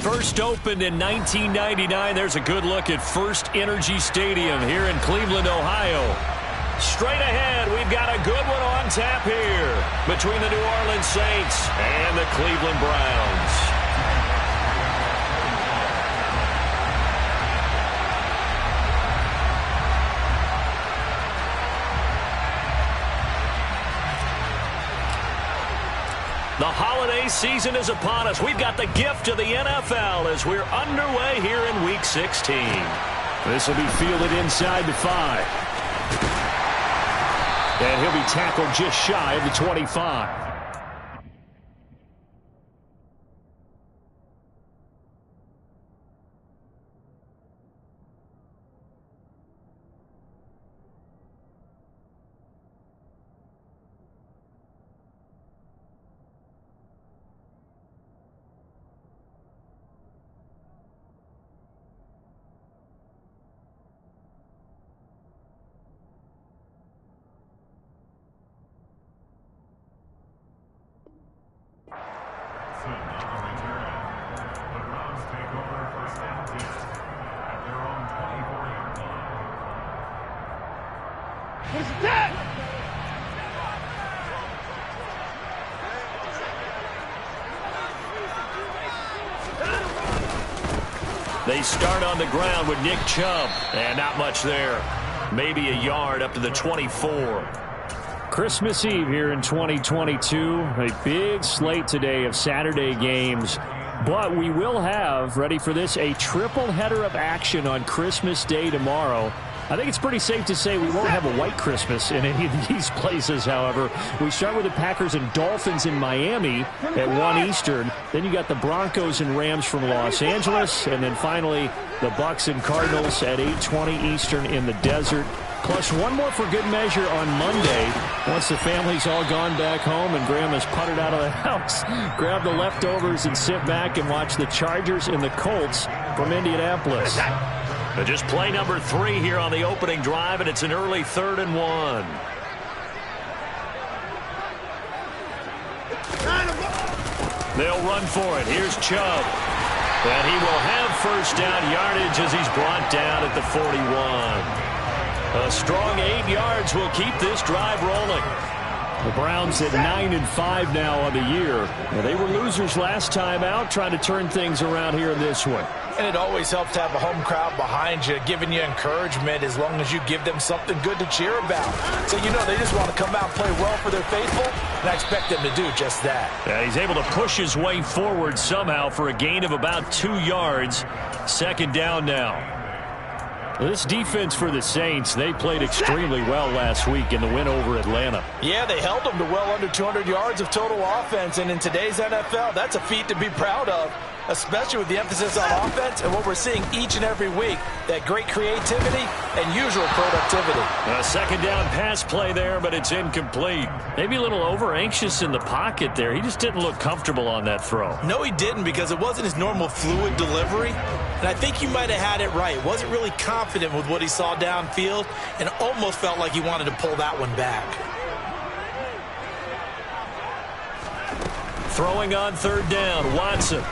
First opened in 1999. There's a good look at First Energy Stadium here in Cleveland, Ohio. Straight ahead, we've got a good one on tap here between the New Orleans Saints and the Cleveland Browns. The holiday season is upon us. We've got the gift of the NFL as we're underway here in Week 16. This will be fielded inside the 5. And he'll be tackled just shy of the 25. They start on the ground with Nick Chubb, and not much there. Maybe a yard up to the 24. Christmas Eve here in 2022. A big slate today of Saturday games. But we will have, ready for this, a triple header of action on Christmas Day tomorrow. I think it's pretty safe to say we won't have a white Christmas in any of these places, however. We start with the Packers and Dolphins in Miami at 1 Eastern. Then you got the Broncos and Rams from Los Angeles. And then finally, the Bucs and Cardinals at 8:20 Eastern in the desert. Plus one more for good measure on Monday. Once the family's all gone back home and Grandma's puttered out of the house, grab the leftovers and sit back and watch the Chargers and the Colts from Indianapolis. Just play number 3 here on the opening drive, and it's an early 3rd and 1. They'll run for it. Here's Chubb. And he will have first down yardage as he's brought down at the 41. A strong 8 yards will keep this drive rolling. The Browns at 9-5 now on the year. They were losers last time out, trying to turn things around here in this one. And it always helps to have a home crowd behind you, giving you encouragement as long as you give them something good to cheer about. So you know they just want to come out and play well for their faithful, and I expect them to do just that. Yeah, he's able to push his way forward somehow for a gain of about 2 yards. 2nd down now. This defense for the Saints, they played extremely well last week in the win over Atlanta. Yeah, they held them to well under 200 yards of total offense, and in today's NFL, that's a feat to be proud of, especially with the emphasis on offense and what we're seeing each and every week, that great creativity and usual productivity. A 2nd down pass play there, but it's incomplete. Maybe a little over-anxious in the pocket there. He just didn't look comfortable on that throw. No, he didn't, because it wasn't his normal fluid delivery. And I think you might have had it right. Wasn't really confident with what he saw downfield and almost felt like he wanted to pull that one back. Throwing on 3rd down, Watson.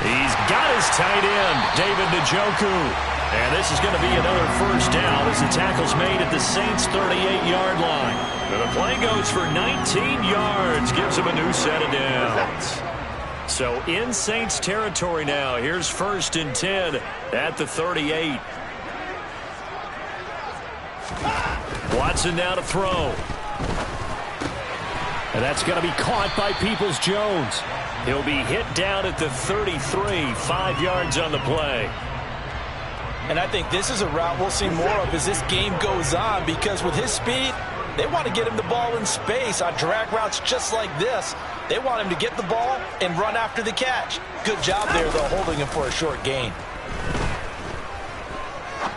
He's got his tight end, David Njoku. And this is going to be another first down as the tackle's made at the Saints' 38-yard line. And the play goes for 19 yards, gives him a new set of downs. So in Saints territory now. Here's 1st and 10 at the 38. Watson now to throw. And that's going to be caught by Peoples-Jones. He'll be hit down at the 33, 5 yards on the play. And I think this is a route we'll see more of as this game goes on, because with his speed, they want to get him the ball in space on drag routes just like this. They want him to get the ball and run after the catch. Good job there, though, holding him for a short gain.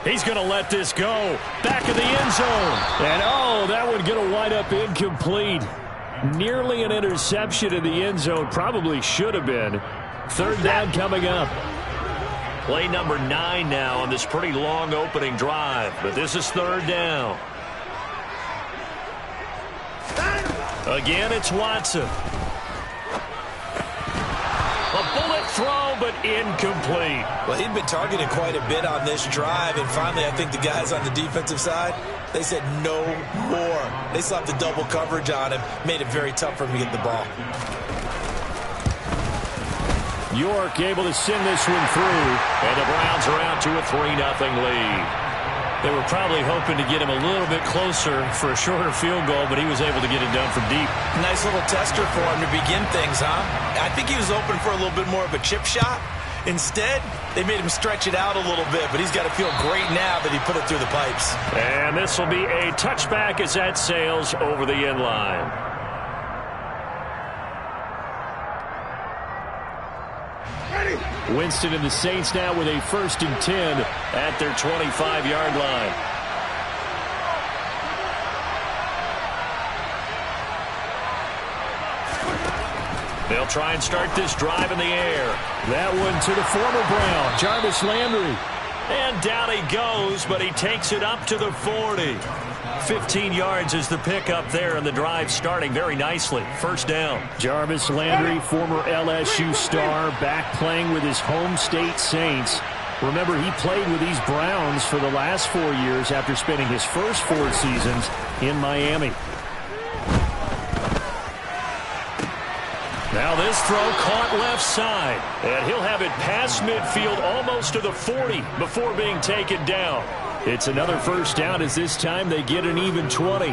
He's going to let this go. Back of the end zone. And, oh, that one going to wind up incomplete. Nearly an interception in the end zone. Probably should have been. 3rd down coming up. Play number 9 now on this pretty long opening drive. But this is 3rd down. Again, it's Watson. A bullet throw, but incomplete. Well, he'd been targeted quite a bit on this drive, and finally I think the guys on the defensive side, they said no more. They slapped the double coverage on him, made it very tough for him to get the ball. York able to send this one through. And the Browns are out to a 3-0 lead. They were probably hoping to get him a little bit closer for a shorter field goal, but he was able to get it done from deep. Nice little tester for him to begin things, huh? I think he was open for a little bit more of a chip shot. Instead, they made him stretch it out a little bit, but he's got to feel great now that he put it through the pipes. And this will be a touchback as that sails over the end line. Winston and the Saints now with a 1st and 10 at their 25-yard line. They'll try and start this drive in the air. That one to the former Brown, Jarvis Landry. And down he goes, but he takes it up to the 40. 15 yards is the pickup there, and the drive starting very nicely. First down. Jarvis Landry, former LSU star, back playing with his home state Saints. Remember, he played with these Browns for the last 4 years after spending his first 4 seasons in Miami. Now this throw caught left side, and he'll have it past midfield almost to the 40 before being taken down. It's another first down as this time they get an even 20.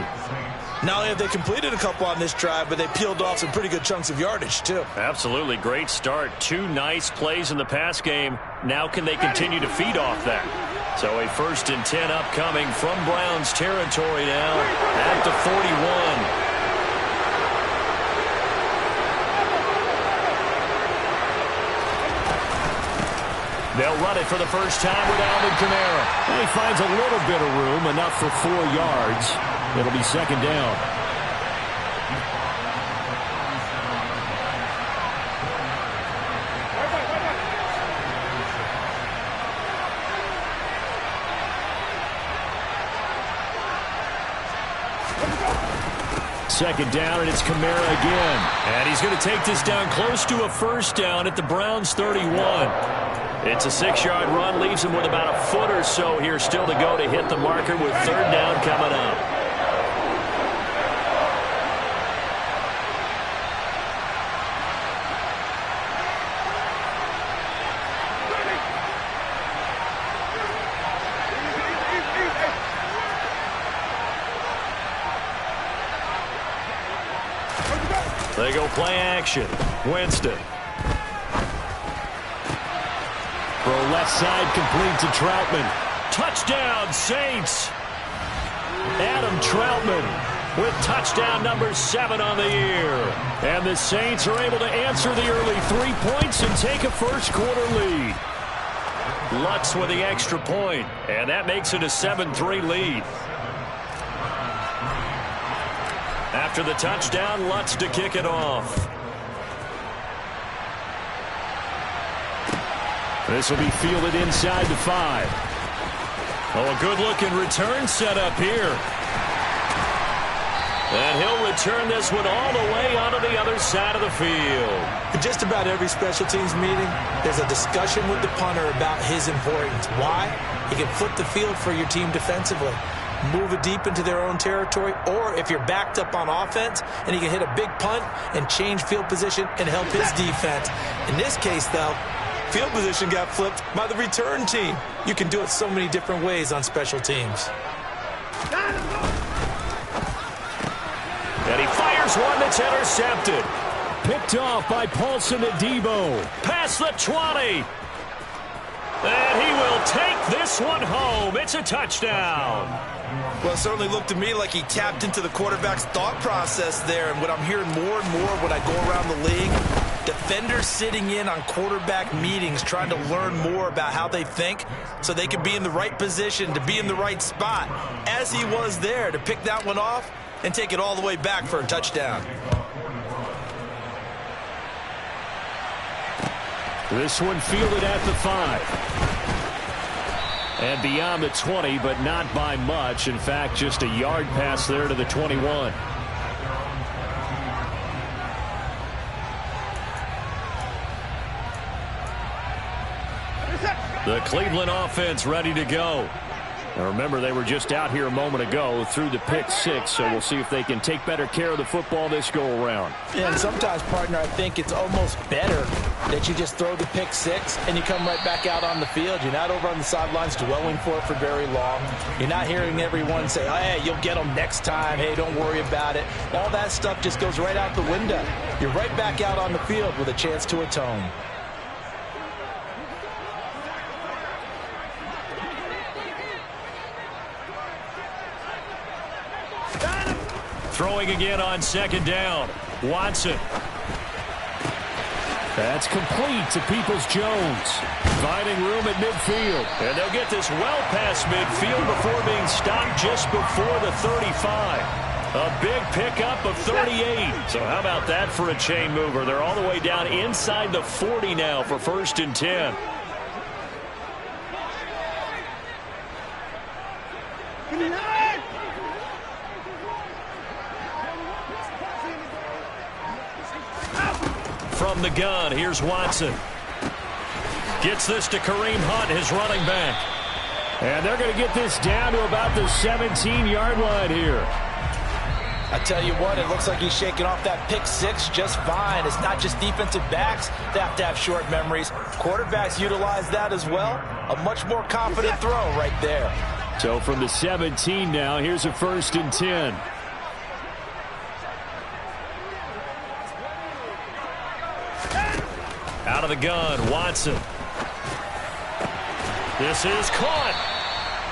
Not only have they completed a couple on this drive, but they peeled off some pretty good chunks of yardage, too. Absolutely great start. 2 nice plays in the pass game. Now can they continue to feed off that? So a 1st and 10 upcoming from Browns territory now at the 41. They'll run it for the first time with Alvin Kamara. And he finds a little bit of room, enough for 4 yards. It'll be 2nd down. Second down, and it's Kamara again. And he's going to take this down close to a first down at the Browns 31. It's a 6-yard run, leaves him with about a foot or so here still to go to hit the marker with 3rd down coming up. They go play action. Winston. Throw left side complete to Troutman. Touchdown, Saints. Adam Troutman with touchdown number 7 on the year. And the Saints are able to answer the early 3 points and take a first-quarter lead. Lutz with the extra point, and that makes it a 7-3 lead. After the touchdown, Lutz to kick it off. This will be fielded inside the 5. Oh, a good-looking return set up here. And he'll return this one all the way onto the other side of the field. In just about every special teams meeting, there's a discussion with the punter about his importance. Why? He can flip the field for your team defensively, move it deep into their own territory, or if you're backed up on offense, and he can hit a big punt and change field position and help his defense. In this case, though, field position got flipped by the return team. You can do it so many different ways on special teams. And he fires one that's intercepted. Picked off by Paulson Adebo. Past the 20. And he will take this one home. It's a touchdown. Well, it certainly looked to me like he tapped into the quarterback's thought process there. And what I'm hearing more and more when I go around the league, defenders sitting in on quarterback meetings trying to learn more about how they think so they can be in the right position to be in the right spot, as he was there to pick that one off and take it all the way back for a touchdown. This one fielded at the 5. And beyond the 20, but not by much. In fact, just a yard pass there to the 21. The Cleveland offense ready to go. Now remember, they were just out here a moment ago through the pick six, so we'll see if they can take better care of the football this go-around. Yeah, and sometimes, partner, I think it's almost better that you just throw the pick six and you come right back out on the field. You're not over on the sidelines dwelling for it for very long. You're not hearing everyone say, oh, hey, you'll get them next time. Hey, don't worry about it. All that stuff just goes right out the window. You're right back out on the field with a chance to atone. Throwing again on second down. Watson. That's complete to Peoples-Jones. Finding room at midfield. And they'll get this well past midfield before being stopped just before the 35. A big pickup of 38. So how about that for a chain mover? They're all the way down inside the 40 now for 1st and 10. From the gun, here's Watson. Gets this to Kareem Hunt, his running back. And they're going to get this down to about the 17-yard line here. I tell you what, it looks like he's shaking off that pick six just fine. It's not just defensive backs that have to have short memories. Quarterbacks utilize that as well. A much more confident throw right there. So from the 17 now, here's a 1st and 10. Out of the gun, Watson. This is caught.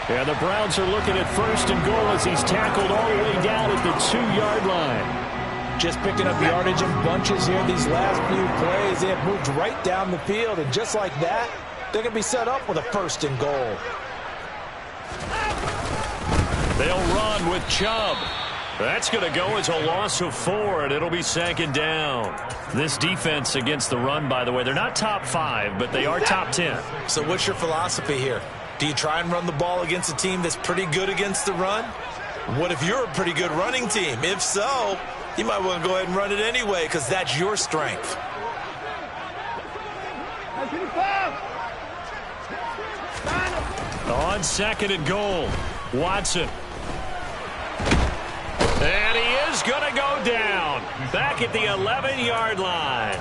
And the Browns are looking at 1st and goal as he's tackled all the way down at the 2-yard line. Just picking up yardage in bunches here these last few plays. They have moved right down the field, and just like that, they're going to be set up with a 1st and goal. They'll run with Chubb. That's going to go as a loss of 4, and it'll be 2nd down. This defense against the run, by the way, they're not top 5, but they are top 10. So what's your philosophy here? Do you try and run the ball against a team that's pretty good against the run? What if you're a pretty good running team? If so, you might want to go ahead and run it anyway because that's your strength. On 2nd and goal, Watson. And he is going to go down. Back at the 11-yard line.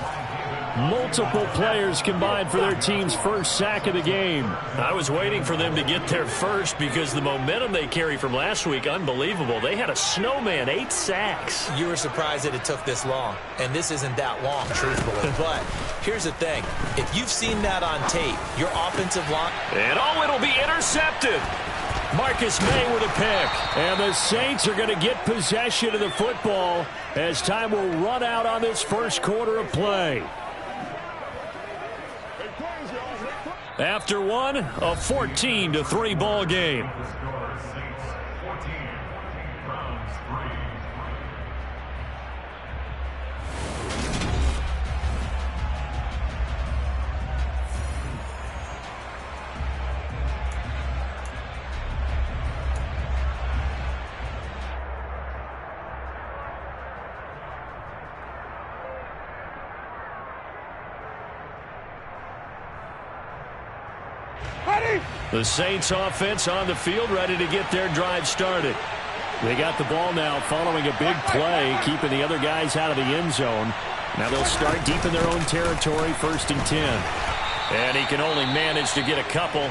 Multiple players combined for their team's first sack of the game. I was waiting for them to get there first because the momentum they carry from last week, unbelievable. They had a snowman, 8 sacks. You were surprised that it took this long, and this isn't that long, truthfully. But here's the thing. If you've seen that on tape, your offensive line... And oh, it'll be intercepted. Marcus May with a pick. And the Saints are going to get possession of the football as time will run out on this first quarter of play. After one, a 14-3 ball game. The Saints offense on the field ready to get their drive started. They got the ball now following a big play, keeping the other guys out of the end zone. Now they'll start deep in their own territory, 1st and 10. And he can only manage to get a couple.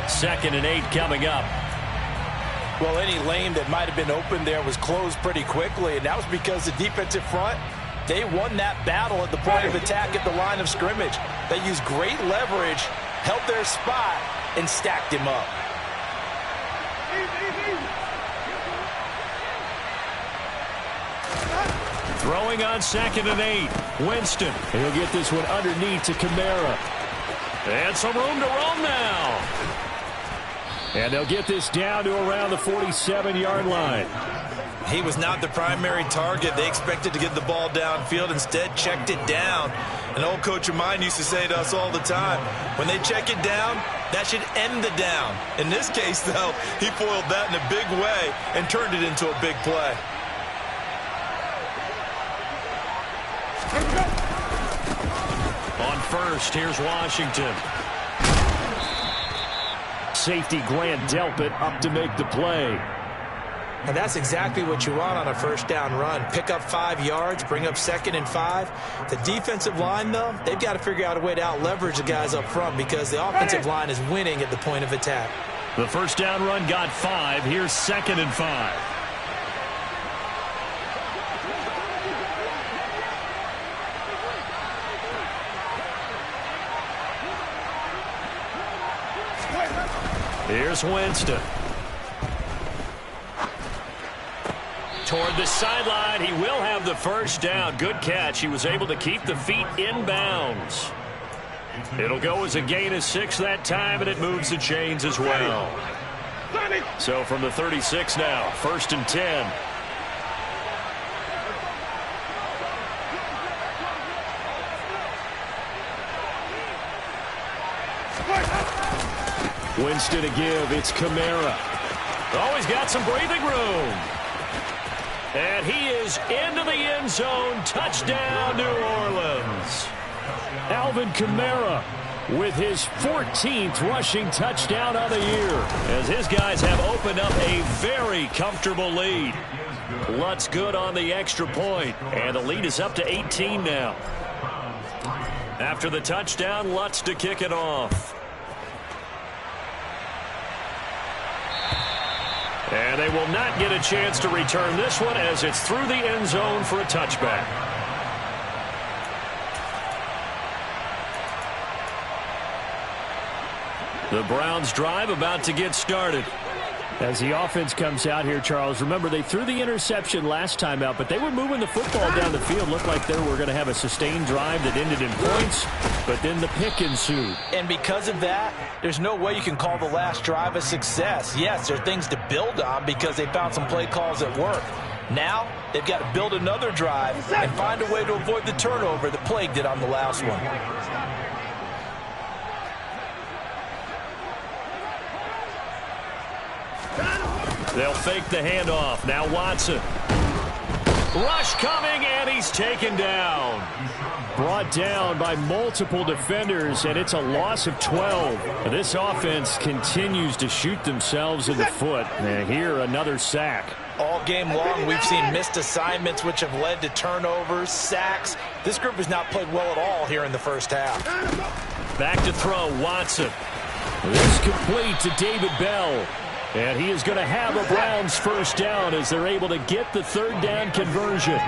2nd and 8 coming up. Well, any lane that might have been open there was closed pretty quickly, and that was because the defensive front, they won that battle at the point of attack at the line of scrimmage. They used great leverage, held their spot, and stacked him up. Throwing on 2nd and 8. Winston. He'll get this one underneath to Kamara. And some room to roam now. And they'll get this down to around the 47-yard line. He was not the primary target. They expected to get the ball downfield. Instead, checked it down. An old coach of mine used to say to us all the time, when they check it down, that should end the down. In this case, though, he foiled that in a big way and turned it into a big play. On 1st, here's Washington. safety Grant Delpit up to make the play. And that's exactly what you want on a first down run. Pick up 5 yards, bring up 2nd and 5. The defensive line, though, they've got to figure out a way to out-leverage the guys up front because the offensive line is winning at the point of attack. The first down run got 5. Here's 2nd and 5. Here's Winston. Toward the sideline, he will have the first down. Good catch. He was able to keep the feet in bounds. It'll go as a gain of 6 that time, and it moves the chains as well. So from the 36 now, 1st and 10. Winston to give. It's Kamara. Oh, he's got some breathing room. And he is into the end zone. Touchdown, New Orleans. Alvin Kamara with his 14th rushing touchdown of the year. As his guys have opened up a very comfortable lead. Lutz good on the extra point. And the lead is up to 18 now. After the touchdown, Lutz to kick it off. And they will not get a chance to return this one as it's through the end zone for a touchback. The Browns drive about to get started. As the offense comes out here, Charles, remember they threw the interception last time out, but they were moving the football down the field. Looked like they were going to have a sustained drive that ended in points, but then the pick ensued. And because of that, there's no way you can call the last drive a success. Yes, there are things to build on because they found some play calls that work. Now, they've got to build another drive and find a way to avoid the turnover that plagued it on the last one. They'll fake the handoff. Now Watson. Rush coming, and he's taken down. Brought down by multiple defenders, and it's a loss of 12. This offense continues to shoot themselves in the foot. And here, another sack. All game long, we've seen missed assignments, which have led to turnovers, sacks. This group has not played well at all here in the first half. Back to throw, Watson. This complete to David Bell. And he is going to have a Browns first down as they're able to get the 3rd down conversion.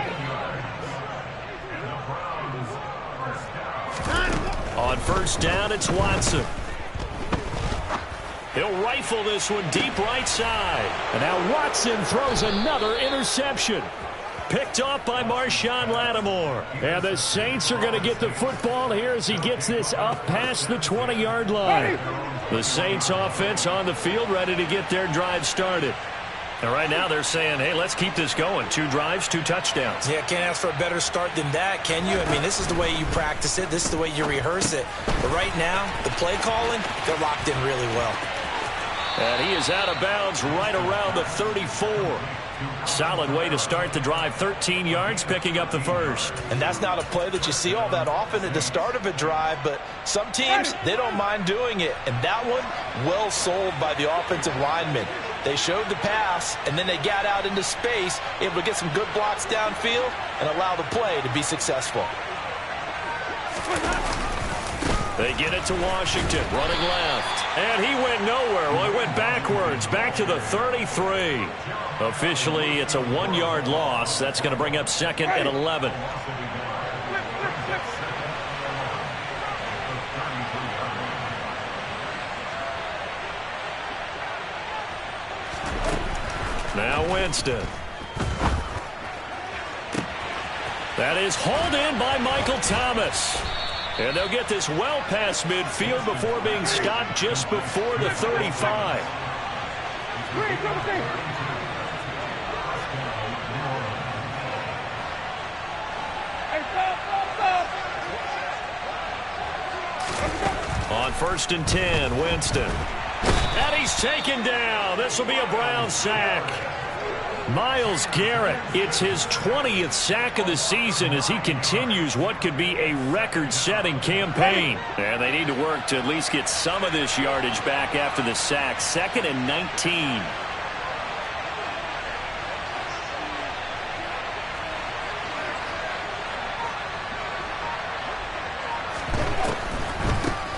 On first down, it's Watson. He'll rifle this one deep right side. And now Watson throws another interception. Picked off by Marshawn Lattimore. And the Saints are going to get the football here as he gets this up past the 20-yard line. The Saints offense on the field ready to get their drive started. And right now they're saying, hey, let's keep this going. 2 drives, 2 touchdowns. Yeah, can't ask for a better start than that, can you? I mean, this is the way you practice it. This is the way you rehearse it. But right now, the play calling, they're locked in really well. And he is out of bounds right around the 34. Solid way to start the drive. 13 yards, picking up the first. And that's not a play that you see all that often at the start of a drive, but some teams, they don't mind doing it. And that one, well sold by the offensive linemen. They showed the pass, and then they got out into space, able to get some good blocks downfield and allow the play to be successful. They get it to Washington, running left. And he went nowhere. Well, he went backwards, back to the 33. Officially, it's a 1-yard loss. That's going to bring up 2nd and 11. Now Winston. That is hauled in by Michael Thomas. And they'll get this well past midfield before being stopped just before the 35. On 1st and 10, Winston. And he's taken down. This will be a Brown sack. Myles Garrett, it's his 20th sack of the season as he continues what could be a record-setting campaign. And they need to work to at least get some of this yardage back after the sack. 2nd and 19.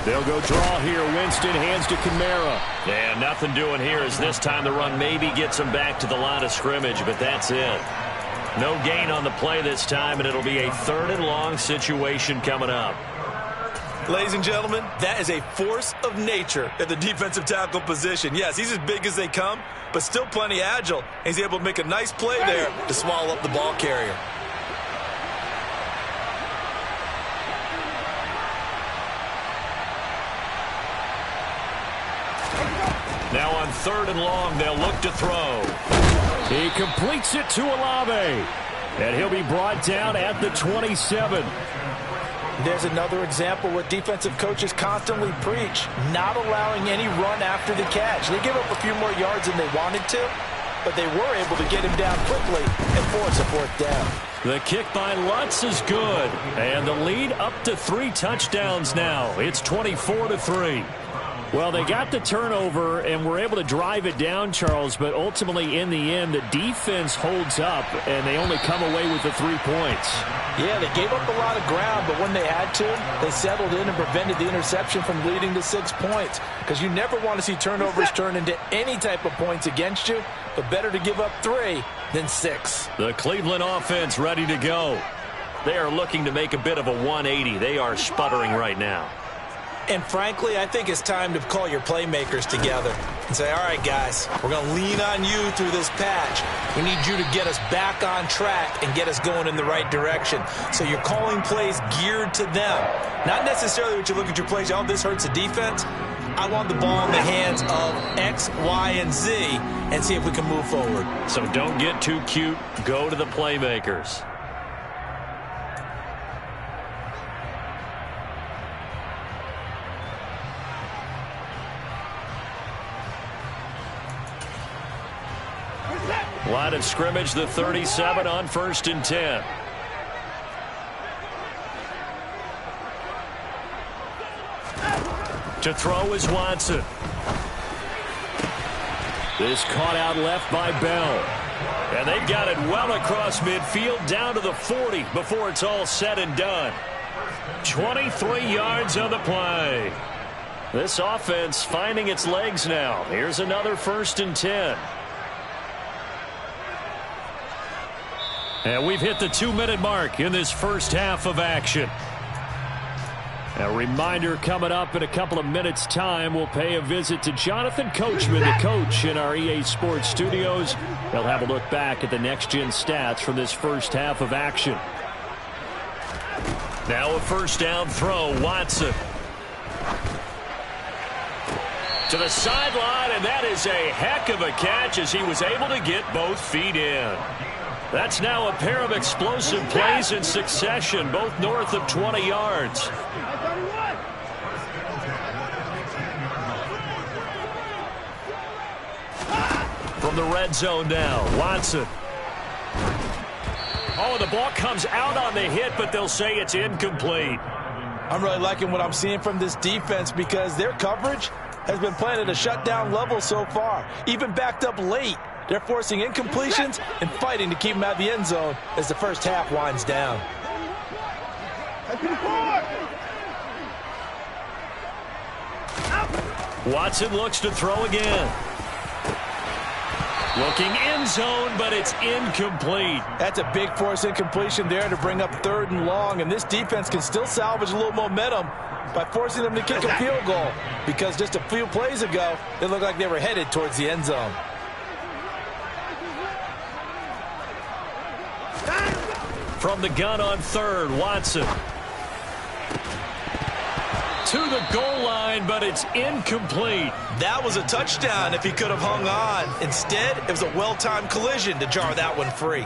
They'll go draw here. Winston hands to Kamara. And nothing doing here as this time the run maybe gets him back to the line of scrimmage, but that's it. No gain on the play this time, and it'll be a 3rd and long situation coming up. Ladies and gentlemen, that is a force of nature at the defensive tackle position. Yes, he's as big as they come, but still plenty agile. He's able to make a nice play there to swallow up the ball carrier. Now on 3rd and long, they'll look to throw. He completes it to Olave. And he'll be brought down at the 27. There's another example what defensive coaches constantly preach, not allowing any run after the catch. They gave up a few more yards than they wanted to, but they were able to get him down quickly and force a 4th down. The kick by Lutz is good. And the lead up to 3 touchdowns now. It's 24-3. Well, they got the turnover and were able to drive it down, Charles, but ultimately in the end, the defense holds up, and they only come away with the 3 points. Yeah, they gave up a lot of ground, but when they had to, they settled in and prevented the interception from leading to 6 points, because you never want to see turnovers turn into any type of points against you, but better to give up 3 than 6. The Cleveland offense ready to go. They are looking to make a bit of a 180. They are sputtering right now. And frankly, I think it's time to call your playmakers together and say, all right, guys, we're going to lean on you through this patch. We need you to get us back on track and get us going in the right direction. So you're calling plays geared to them. Not necessarily what you look at your plays, oh, this hurts the defense. I want the ball in the hands of X, Y, and Z and see if we can move forward. So don't get too cute. Go to the playmakers. Line of scrimmage, the 37 on 1st and 10. To throw is Watson. This caught out left by Bell. And they've got it well across midfield down to the 40 before it's all said and done. 23 yards on the play. This offense finding its legs now. Here's another 1st and 10. And we've hit the 2-minute mark in this first half of action. A reminder coming up in a couple of minutes' time, we'll pay a visit to Jonathan Coachman, the coach in our EA Sports studios. He'll have a look back at the next-gen stats from this first half of action. Now a 1st down throw, Watson. To the sideline, and that is a heck of a catch as he was able to get both feet in. That's now a pair of explosive plays in succession, both north of 20 yards. From the red zone now, Watson. Oh, the ball comes out on the hit, but they'll say it's incomplete. I'm really liking what I'm seeing from this defense because their coverage has been playing at a shutdown level so far, even backed up late. They're forcing incompletions and fighting to keep them out of the end zone as the first half winds down. Watson looks to throw again. Looking end zone, but it's incomplete. That's a big force incompletion there to bring up 3rd and long, and this defense can still salvage a little momentum by forcing them to kick a field goal because just a few plays ago, they looked like they were headed towards the end zone. From the gun on 3rd, Watson. To the goal line, but it's incomplete. That was a touchdown if he could have hung on. Instead, it was a well-timed collision to jar that one free.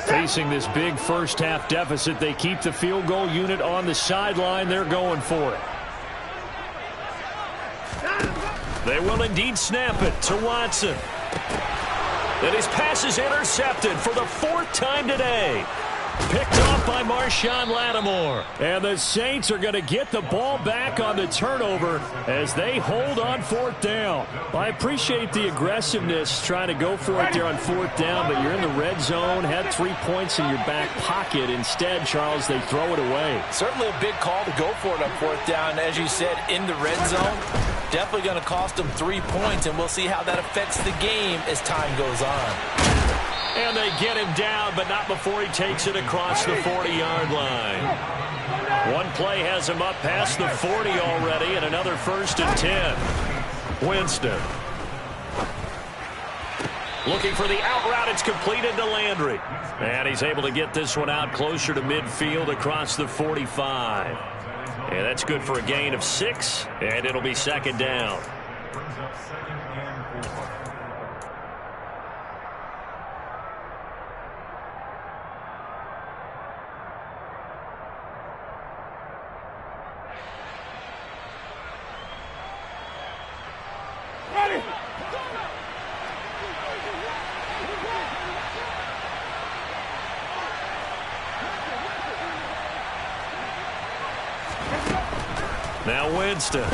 Facing this big first-half deficit, they keep the field goal unit on the sideline. They're going for it. They will indeed snap it to Watson. And his pass is intercepted for the 4th time today. Picked off by Marshawn Lattimore. And the Saints are going to get the ball back on the turnover as they hold on 4th down. I appreciate the aggressiveness trying to go for it there on 4th down, but you're in the red zone, had 3 points in your back pocket. Instead, Charles, they throw it away. Certainly a big call to go for it on 4th down. As you said, in the red zone, definitely going to cost them 3 points, and we'll see how that affects the game as time goes on. And they get him down, but not before he takes it across the 40-yard line. One play has him up past the 40 already, and another 1st and 10. Winston. Looking for the out route. It's completed to Landry. And he's able to get this one out closer to midfield across the 45. And that's good for a gain of 6, and it'll be 2nd down. Now Winston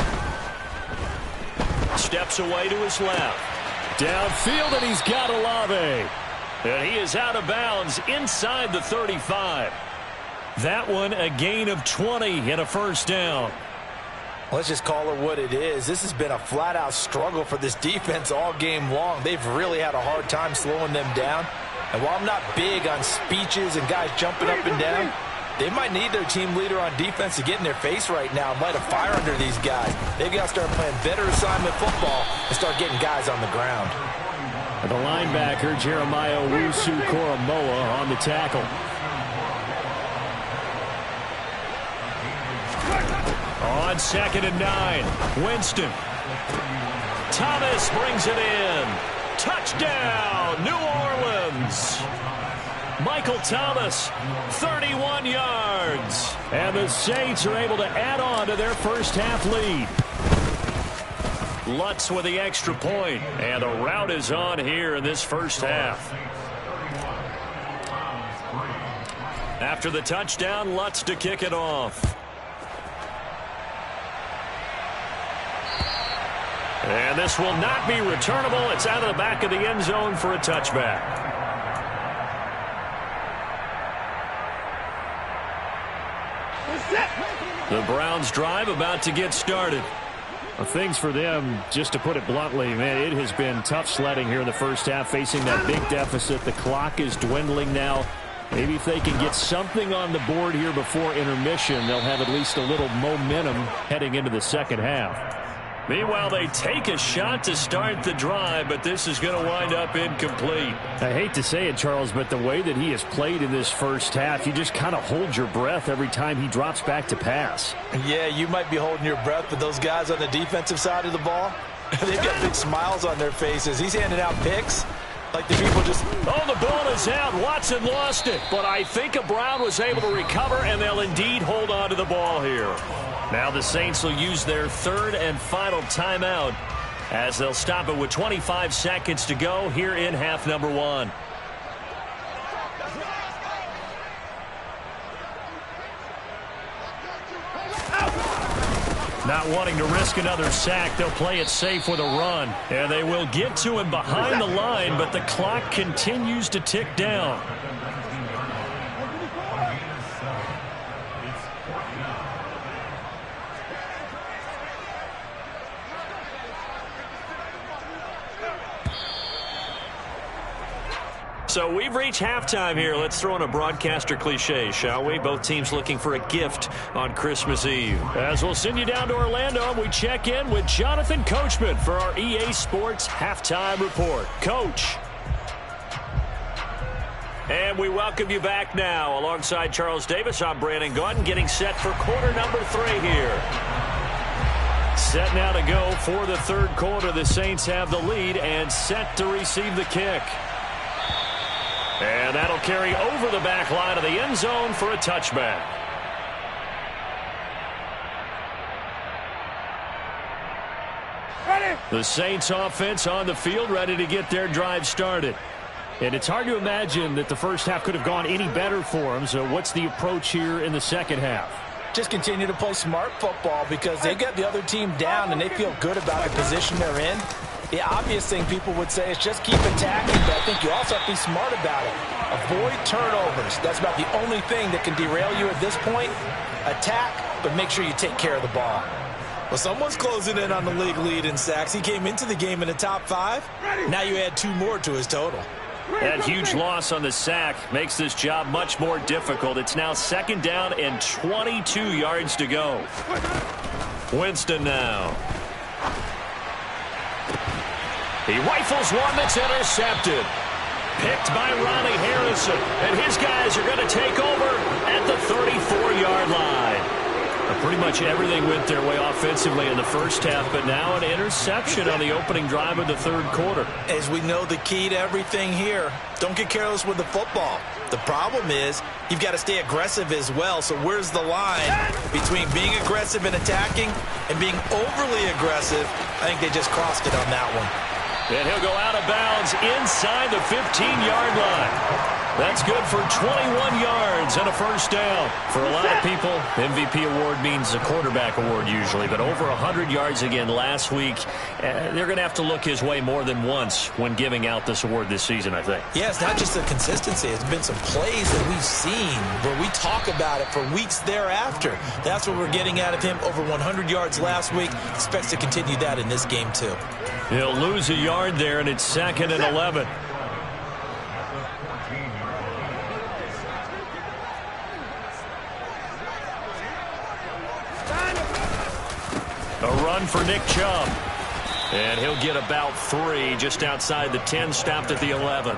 steps away to his left. Downfield, and he's got Olave. And he is out of bounds inside the 35. That one a gain of 20 and a 1st down. Let's just call it what it is. This has been a flat-out struggle for this defense all game long. They've really had a hard time slowing them down. And while I'm not big on speeches and guys jumping up and down, they might need their team leader on defense to get in their face right now and light a fire under these guys. They've got to start playing better assignment football and start getting guys on the ground. The linebacker, Jeremiah Owusu-Koramoah, on the tackle. On 2nd and 9, Winston. Thomas brings it in. Touchdown, New Orleans. Michael Thomas, 31 yards. And the Saints are able to add on to their first-half lead. Lutz with the extra point, and a rout is on here in this first half. After the touchdown, Lutz to kick it off. And this will not be returnable. It's out of the back of the end zone for a touchback. The Browns drive about to get started. Well, things for them, just to put it bluntly, man, it has been tough sledding here in the first half, facing that big deficit. The clock is dwindling now. Maybe if they can get something on the board here before intermission, they'll have at least a little momentum heading into the second half. Meanwhile, they take a shot to start the drive, but this is going to wind up incomplete. I hate to say it, Charles, but the way that he has played in this first half, you just kind of hold your breath every time he drops back to pass. Yeah, you might be holding your breath, but those guys on the defensive side of the ball, they've got big smiles on their faces. He's handing out picks like the people just... Oh, the ball is out. Watson lost it, but I think Brown was able to recover, and they'll indeed hold on to the ball here. Now the Saints will use their 3rd and final timeout as they'll stop it with 25 seconds to go here in half number 1. Not wanting to risk another sack, they'll play it safe with a run. And they will get to him behind the line, but the clock continues to tick down. So we've reached halftime here. Let's throw in a broadcaster cliche, shall we? Both teams looking for a gift on Christmas Eve. As we'll send you down to Orlando, we check in with Jonathan Coachman for our EA Sports Halftime Report. Coach. And we welcome you back now. Alongside Charles Davis, I'm Brandon Gaudin, getting set for quarter number 3 here. Set now to go for the 3rd quarter. The Saints have the lead and set to receive the kick. And that'll carry over the back line of the end zone for a touchback. The Saints offense on the field, ready to get their drive started. And it's hard to imagine that the first half could have gone any better for them. So what's the approach here in the second half? Just continue to play smart football because they got the other team down and they feel good about the position they're in. The obvious thing people would say is just keep attacking, but I think you also have to be smart about it. Avoid turnovers. That's about the only thing that can derail you at this point. Attack, but make sure you take care of the ball. Well, someone's closing in on the league lead in sacks. He came into the game in the top 5. Now you add 2 more to his total. That huge loss on the sack makes this job much more difficult. It's now 2nd down and 22 yards to go. Winston now. He rifles one that's intercepted. Picked by Ronnie Harrison. And his guys are going to take over at the 34-yard line. Pretty much everything went their way offensively in the first half, but now an interception on the opening drive of the 3rd quarter. As we know, the key to everything here, don't get careless with the football. The problem is you've got to stay aggressive as well. So where's the line between being aggressive and attacking and being overly aggressive? I think they just crossed it on that one. And he'll go out of bounds inside the 15-yard line. That's good for 21 yards and a first down. For a lot of people, MVP award means a quarterback award usually, but over 100 yards again last week. They're going to have to look his way more than once when giving out this award this season, I think. Yeah, it's not just the consistency. It's been some plays that we've seen where we talk about it for weeks thereafter. That's what we're getting out of him. Over 100 yards last week. Expects to continue that in this game, too. He'll lose a yard there, and it's 2nd and 11. A run for Nick Chubb. And he'll get about 3 just outside the 10, stopped at the 11.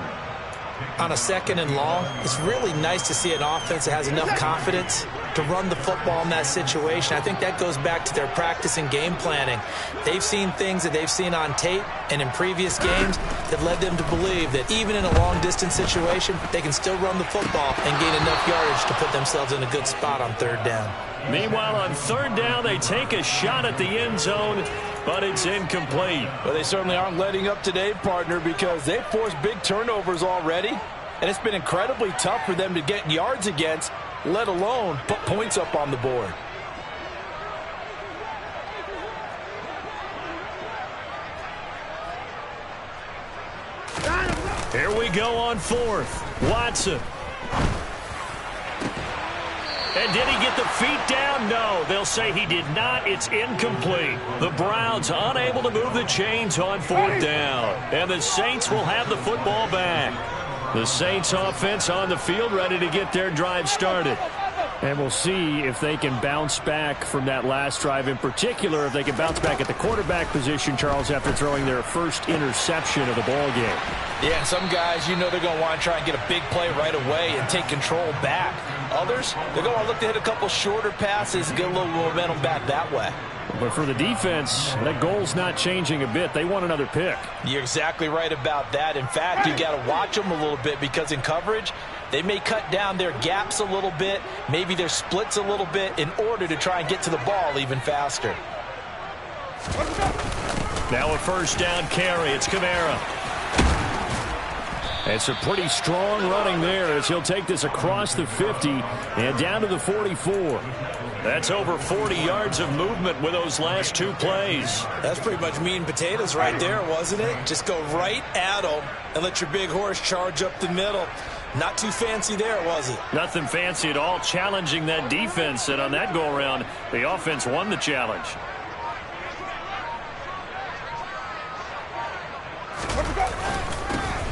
On a 2nd and long, it's really nice to see an offense that has enough confidence to run the football in that situation. I think that goes back to their practice and game planning. They've seen things that they've seen on tape and in previous games that led them to believe that even in a long-distance situation, they can still run the football and gain enough yardage to put themselves in a good spot on 3rd down. Meanwhile, on 3rd down, they take a shot at the end zone, but it's incomplete. Well, they certainly aren't letting up today, partner, because they've forced big turnovers already, and it's been incredibly tough for them to get yards against, let alone put points up on the board. Here we go on 4th. Watson. And did he get the feet down? No, they'll say he did not. It's incomplete. The Browns unable to move the chains on 4th down. And the Saints will have the football back. The Saints offense on the field ready to get their drive started. And we'll see if they can bounce back from that last drive, in particular if they can bounce back at the quarterback position, Charles, after throwing their first interception of the ball game. Yeah, some guys, you know they're going to want to try and get a big play right away and take control back. Others, they're going to look to hit a couple shorter passes and get a little momentum back that way. But for the defense, that goal's not changing a bit. They want another pick. You're exactly right about that. In fact, you got to watch them a little bit because in coverage, they may cut down their gaps a little bit, maybe their splits a little bit in order to try and get to the ball even faster. Now a first down carry. It's Kamara. It's a pretty strong running there as he'll take this across the 50 and down to the 44. That's over 40 yards of movement with those last 2 plays. That's pretty much meat and potatoes right there, wasn't it? Just go right at them and let your big horse charge up the middle. Not too fancy there, was it? Nothing fancy at all, challenging that defense. And on that go-around, the offense won the challenge.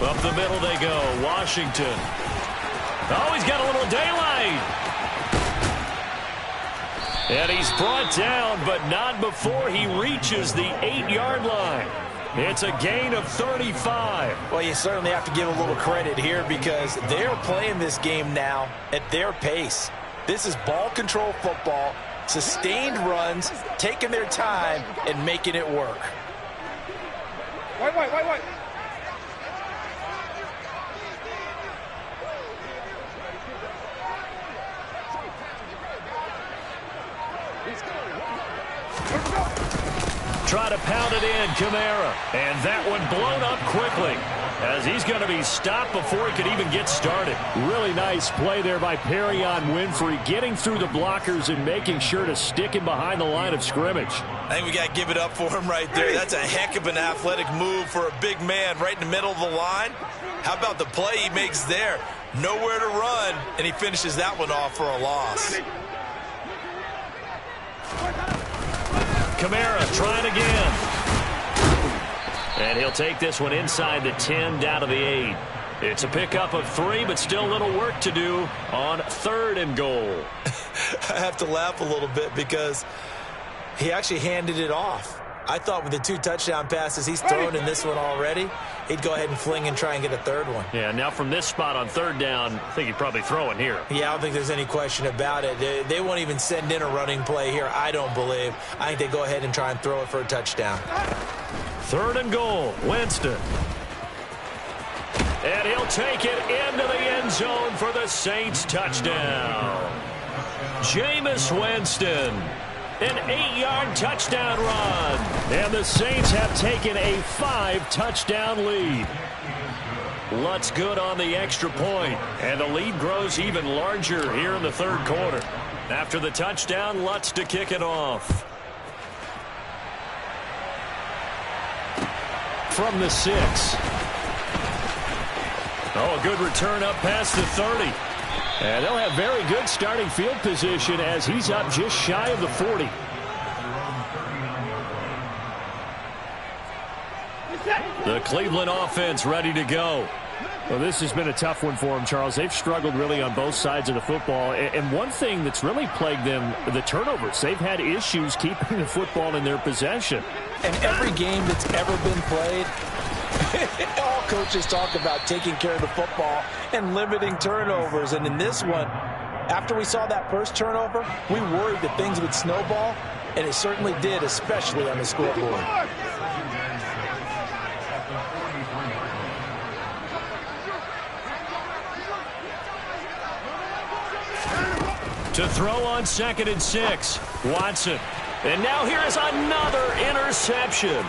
Up the middle they go. Washington. Oh, he's got a little daylight. And he's brought down, but not before he reaches the 8-yard line. It's a gain of 35. Well, you certainly have to give a little credit here because they're playing this game now at their pace. This is ball control football, sustained runs, taking their time, and making it work. Wait. try to pound it in, Kamara. And that one blown up quickly as he's going to be stopped before he could even get started. Really nice play there by Perrion Winfrey, getting through the blockers and making sure to stick him behind the line of scrimmage. I think we got to give it up for him right there. That's a heck of an athletic move for a big man right in the middle of the line. How about the play he makes there? Nowhere to run, and he finishes that one off for a loss. Kamara trying again. And he'll take this one inside the 10, down to the 8. It's a pickup of 3, but still a little work to do on 3rd and goal. I have to laugh a little bit because he actually handed it off. I thought with the 2 touchdown passes he's thrown in this one already, he'd go ahead and fling and try and get a 3rd one. Yeah, now from this spot on 3rd down, I think he'd probably throw it here. Yeah, I don't think there's any question about it. They won't even send in a running play here, I don't believe. I think they go ahead and try and throw it for a touchdown. 3rd and goal, Winston. And he'll take it into the end zone for the Saints touchdown. Jameis Winston. An 8-yard touchdown run. And the Saints have taken a 5-touchdown lead. Lutz good on the extra point. And the lead grows even larger here in the 3rd quarter. After the touchdown, Lutz to kick it off. From the 6. Oh, a good return up past the 30. And they'll have very good starting field position as he's up just shy of the 40. The Cleveland offense ready to go. Well, this has been a tough one for them, Charles. They've struggled really on both sides of the football. And one thing that's really plagued them, the turnovers. They've had issues keeping the football in their possession. And every game that's ever been played, all coaches talk about taking care of the football and limiting turnovers. And in this one, after we saw that first turnover, we worried that things would snowball, and it certainly did, especially on the scoreboard. To throw on 2nd and 6, Watson. And now here is another interception.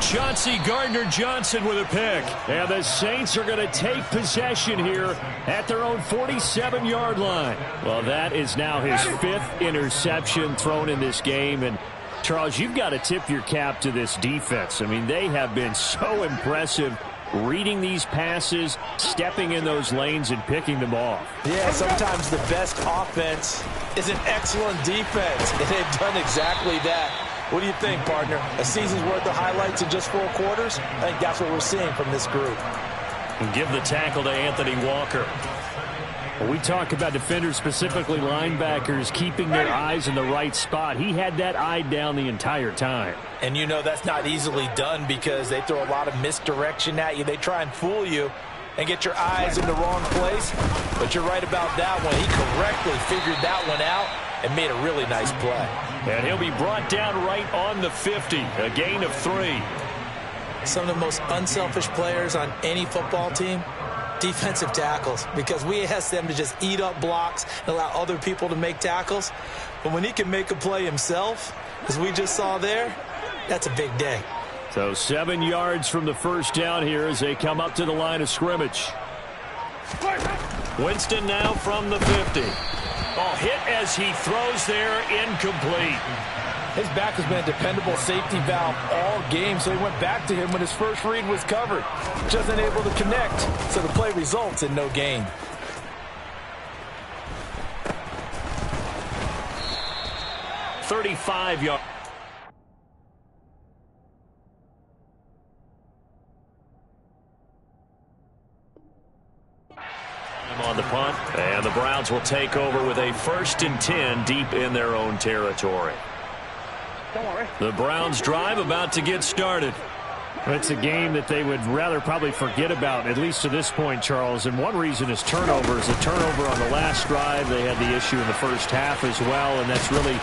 Chauncey Gardner-Johnson with a pick. And the Saints are going to take possession here at their own 47-yard line. Well, that is now his 5th interception thrown in this game. And, Charles, you've got to tip your cap to this defense. I mean, they have been so impressive reading these passes, stepping in those lanes, and picking them off. Yeah, sometimes the best offense is an excellent defense, and they've done exactly that. What do you think, partner? A season's worth of highlights in just 4 quarters? I think that's what we're seeing from this group. And give the tackle to Anthony Walker. Well, we talk about defenders, specifically linebackers, keeping their eyes in the right spot. He had that eye down the entire time. And you know that's not easily done because they throw a lot of misdirection at you. They try and fool you and get your eyes in the wrong place. But you're right about that one. He correctly figured that one out and made a really nice play. And he'll be brought down right on the 50, a gain of 3. Some of the most unselfish players on any football team, defensive tackles, because we ask them to just eat up blocks and allow other people to make tackles. But when he can make a play himself, as we just saw there, that's a big day. So 7 yards from the first down here as they come up to the line of scrimmage. Winston now from the 50. Oh, hit as he throws there, incomplete. His back has been a dependable safety valve all game, so he went back to him when his first read was covered. Just unable to connect, so the play results in no gain. $35 yards. On the punt, and the Browns will take over with a 1st and 10 deep in their own territory. The Browns drive about to get started. It's a game that they would rather probably forget about, at least to this point, Charles. And one reason is turnovers. A turnover on the last drive. They had the issue in the first half as well, and that's really,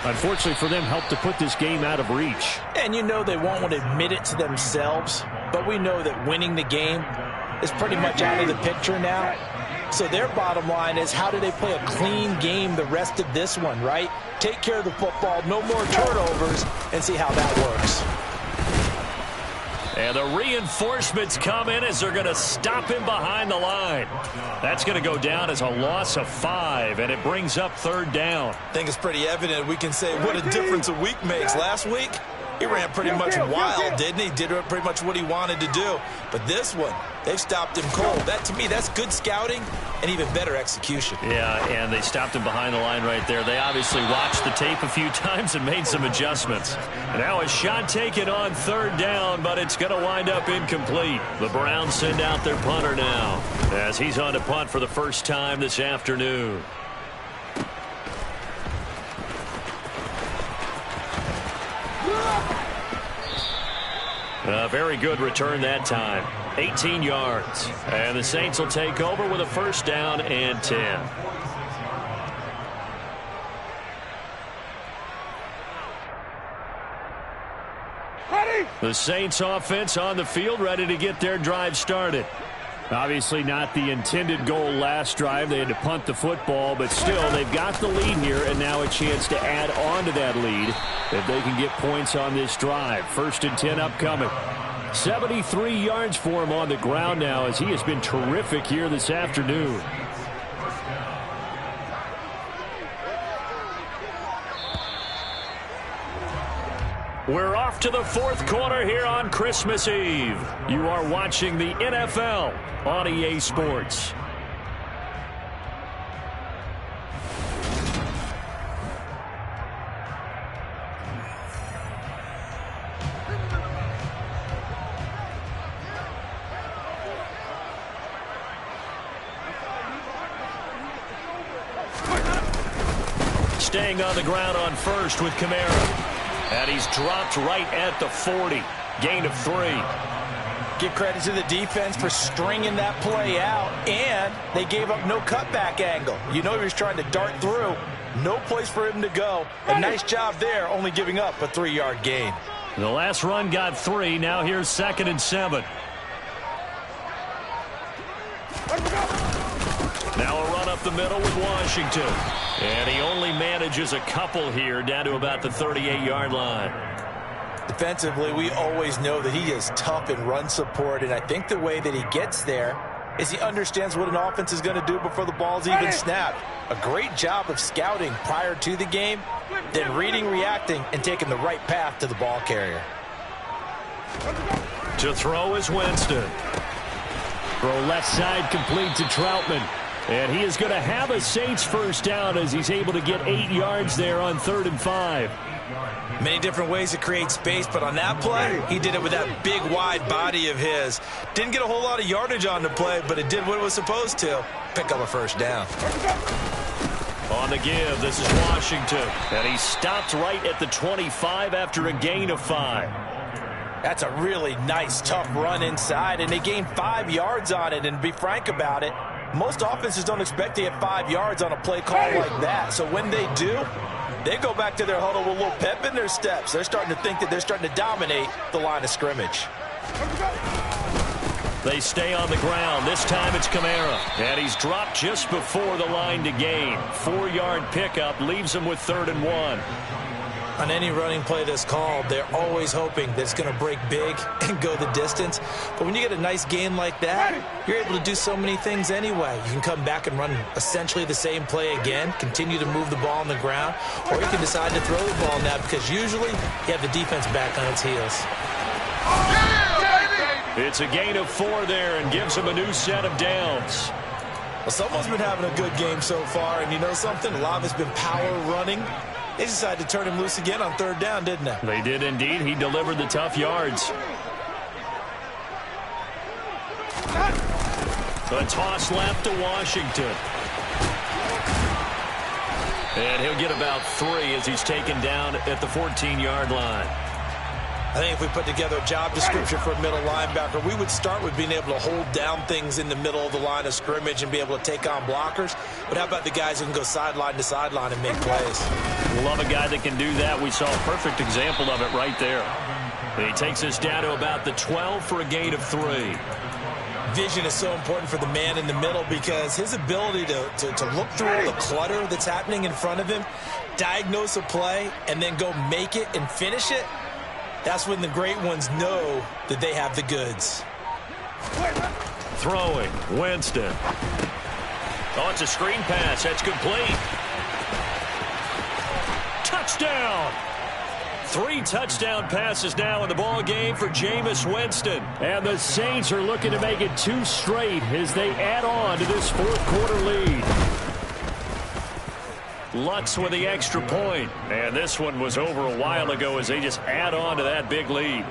unfortunately for them, helped to put this game out of reach. And you know they won't want to admit it to themselves, but we know that winning the game is pretty much out of the picture now. So their bottom line is, how do they play a clean game the rest of this one, right? Take care of the football, no more turnovers, and see how that works. And the reinforcements come in as they're going to stop him behind the line. That's going to go down as a loss of 5, and it brings up 3rd down. I think it's pretty evident. We can say what a difference a week makes. Last week, he ran pretty much wild, didn't he? Did pretty much what he wanted to do. But this one, they've stopped him cold. That, to me, that's good scouting and even better execution. Yeah, and they stopped him behind the line right there. They obviously watched the tape a few times and made some adjustments. Now a shot taken on 3rd down, but it's going to wind up incomplete. The Browns send out their punter now as he's on to punt for the first time this afternoon. A very good return that time. 18 yards. And the Saints will take over with a 1st down and 10. The Saints offense on the field, ready to get their drive started. Obviously not the intended goal last drive. They had to punt the football, but still they've got the lead here, and now a chance to add on to that lead if they can get points on this drive. 1st and 10 upcoming. 73 yards for him on the ground now, as he has been terrific here this afternoon. We're off to the 4th quarter here on Christmas Eve. You are watching the NFL on EA Sports. Staying on the ground on 1st with Kamara. And he's dropped right at the 40. Gain of 3. Give credit to the defense for stringing that play out, and they gave up no cutback angle. You know he was trying to dart through. No place for him to go. A nice job there, only giving up a 3-yard gain. The last run got 3. Now here's 2nd and 7. Now a run up the middle with Washington. And he only manages a couple here, down to about the 38-yard line. Defensively, we always know that he is tough in run support, and I think the way that he gets there is he understands what an offense is going to do before the ball's even snapped. A great job of scouting prior to the game, then reading, reacting, and taking the right path to the ball carrier. To throw is Winston. Throw left side complete to Troutman. And he is going to have a Saints 1st down as he's able to get 8 yards there on 3rd and 5. Many different ways to create space, but on that play, he did it with that big, wide body of his. Didn't get a whole lot of yardage on the play, but it did what it was supposed to. Pick up a 1st down. On the give, this is Washington. And he stopped right at the 25 after a gain of 5. That's a really nice, tough run inside, and they gained 5 yards on it. And to be frank about it, most offenses don't expect to get 5 yards on a play call like that. So when they do, they go back to their huddle with a little pep in their steps. They're starting to think that they're starting to dominate the line of scrimmage. They stay on the ground. This time it's Kamara. And he's dropped just before the line to gain. 4-yard pickup leaves him with 3rd and 1. On any running play that's called, they're always hoping that it's going to break big and go the distance. But when you get a nice gain like that, you're able to do so many things anyway. You can come back and run essentially the same play again, continue to move the ball on the ground, or you can decide to throw the ball now because usually you have the defense back on its heels. It's a gain of 4 there and gives him a new set of downs. Well, someone's been having a good game so far, and you know something? A lot of it's been power running. They decided to turn him loose again on 3rd down, didn't they? They did indeed. He delivered the tough yards. A toss left to Washington. And he'll get about 3 as he's taken down at the 14-yard line. I think if we put together a job description for a middle linebacker, we would start with being able to hold down things in the middle of the line of scrimmage and be able to take on blockers. But how about the guys who can go sideline to sideline and make plays? Love a guy that can do that. We saw a perfect example of it right there. He takes us down to about the 12 for a gain of 3. Vision is so important for the man in the middle because his ability to look through all the clutter that's happening in front of him, diagnose a play, and then go make it and finish it, that's when the great ones know that they have the goods. Throwing, Winston. Oh, it's a screen pass. That's complete. Touchdown! 3 touchdown passes now in the ball game for Jameis Winston. And the Saints are looking to make it 2 straight as they add on to this fourth-quarter lead. Lutz with the extra point. And this one was over a while ago as they just add on to that big lead.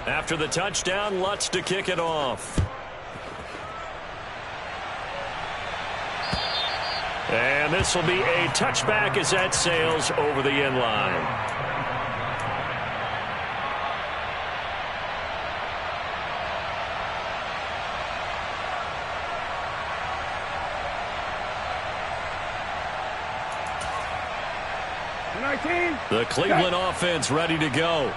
After the touchdown, Lutz to kick it off. And this will be a touchback as that sails over the end line. The Cleveland offense ready to go.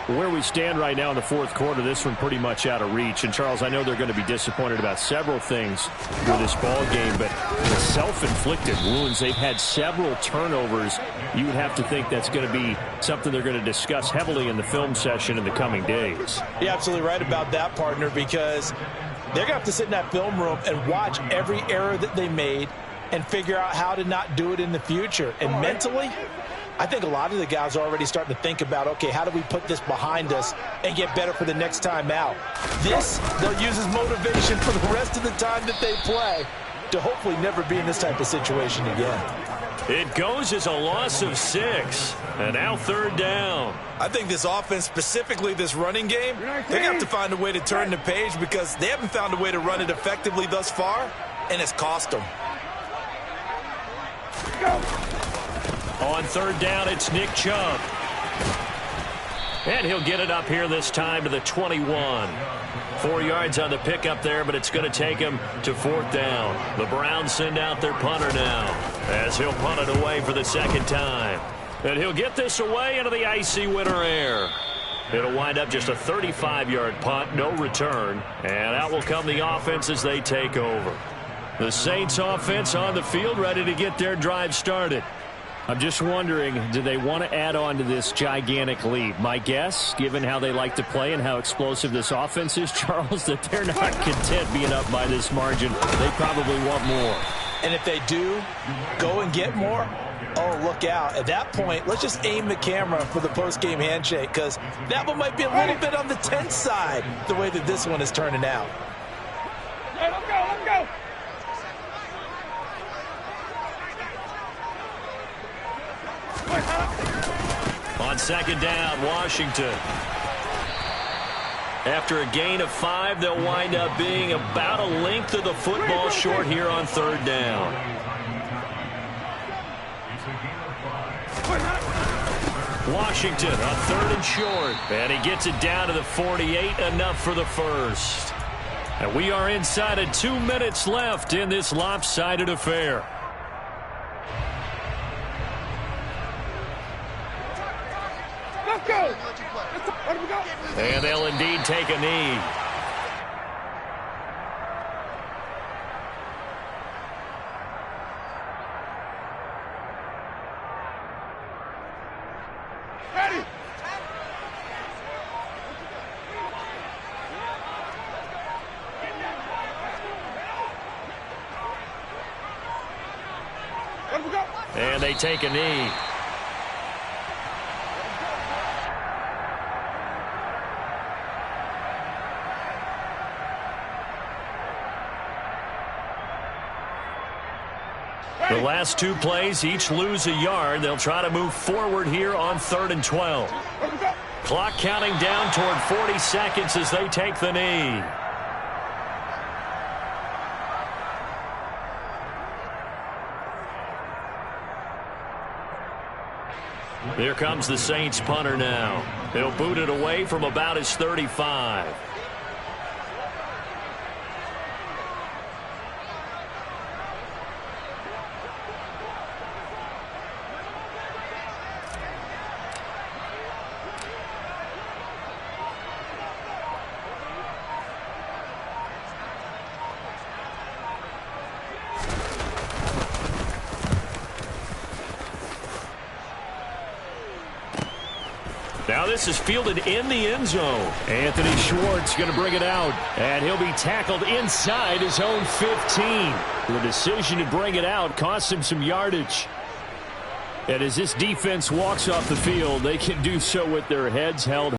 Where we stand right now in the fourth quarter, this one pretty much out of reach. And, Charles, I know they're going to be disappointed about several things with this ball game, but the self-inflicted wounds, they've had several turnovers. You would have to think that's going to be something they're going to discuss heavily in the film session in the coming days. You're absolutely right about that, partner, because they're going to have to sit in that film room and watch every error that they made and figure out how to not do it in the future. And mentally, I think a lot of the guys are already starting to think about, okay, how do we put this behind us and get better for the next time out? This, they'll use as motivation for the rest of the time that they play to hopefully never be in this type of situation again. It goes as a loss of 6. And now 3rd down. I think this offense, specifically this running game, they're going to have to find a way to turn the page because they haven't found a way to run it effectively thus far, and it's cost them. Go. On 3rd down, it's Nick Chubb. And he'll get it up here this time to the 21. 4 yards on the pickup there, but it's going to take him to 4th down. The Browns send out their punter now as he'll punt it away for the 2nd time. And he'll get this away into the icy winter air. It'll wind up just a 35-yard punt, no return. And out will come the offense as they take over. The Saints offense on the field ready to get their drive started. I'm just wondering, do they want to add on to this gigantic lead? My guess, given how they like to play and how explosive this offense is, Charles, that they're not content being up by this margin. They probably want more. And if they do go and get more, oh, look out. At that point, let's just aim the camera for the post-game handshake because that one might be a little bit on the tense side, the way that this one is turning out. Hey, let's go, let's go. On 2nd down, Washington. After a gain of 5, they'll wind up being about a length of the football short here on 3rd down. Washington on 3rd and short. And he gets it down to the 48, enough for the first. And we are inside of 2 minutes left in this lopsided affair. Let's go. Let him go. And they'll indeed take a knee. Ready. Let him go. And they take a knee. The last 2 plays, each lose a yard. They'll try to move forward here on 3rd and 12. Clock counting down toward 40 seconds as they take the knee. Here comes the Saints punter now. He'll boot it away from about his 35. Now this is fielded in the end zone. Anthony Schwartz going to bring it out, and he'll be tackled inside his own 15. The decision to bring it out cost him some yardage. And as this defense walks off the field, they can do so with their heads held